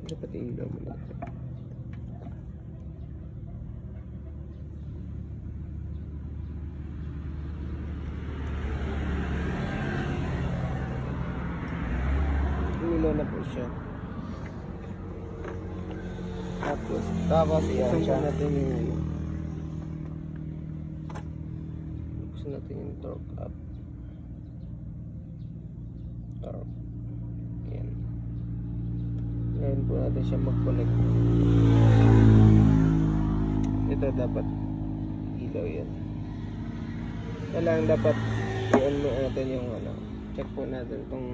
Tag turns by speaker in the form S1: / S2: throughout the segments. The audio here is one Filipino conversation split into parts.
S1: Dapat ilaw mo dito. Ilaw na po siya.
S2: Tapos iyan siya.
S1: Natin yung buksan natin yung torque up. Torque. Ayan. Ngayon po natin siya mag-connect. Ito dapat ilaw yan. Kailangan dapat i-on mo natin yung ano. Check po natin itong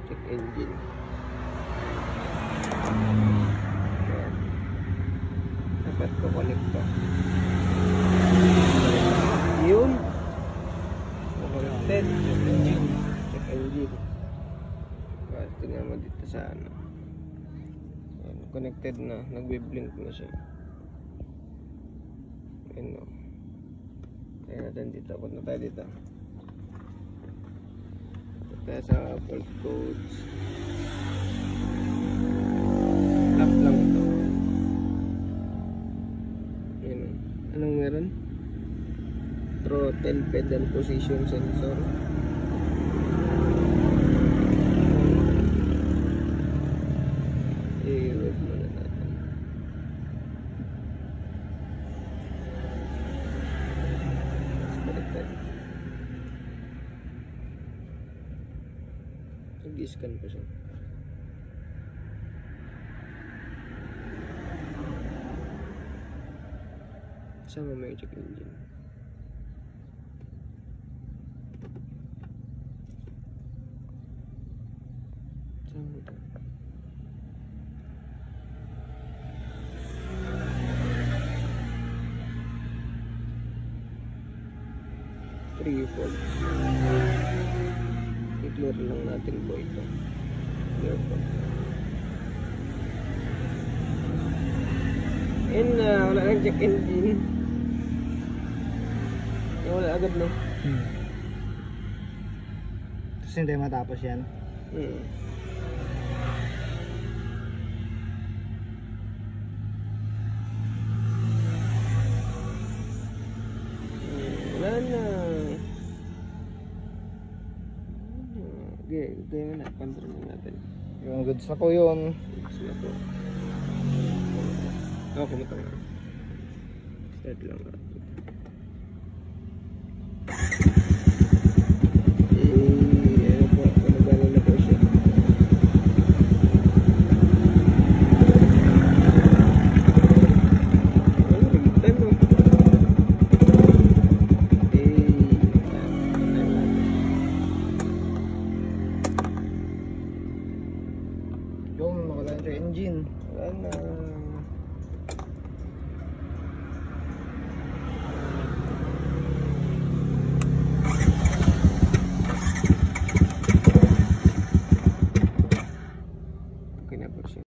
S1: check engine. Ayan. Dapat ko-connect to. Yun. Connected. Check engine. Tingnan mo dito sa ano. Ayan, connected na. Nagbe-blink na siya. Ayan o. Kaya natin dito. Punta tayo dito. Punta tayo sa fault codes. Tap lang ito. Ayan o. Anong meron? Throttle pedal position sensor. I-web muna natin. Connected. Nag-scan pa siya. Sama mo yung check engine. Sama mo ito. Volts. I-clear lang natin po ito. Clear po. And wala nang check engine. Wala agad, no?
S2: Tapos hindi matapos yan.
S1: Wala na. Okay, ito yun na. Control natin.
S2: Yung goods na po yun.
S1: Goods na po. Kumita nga. Start lang natin. Ano po, gumagana na po siya.
S2: Yung nakala yung engine.
S1: Wala na.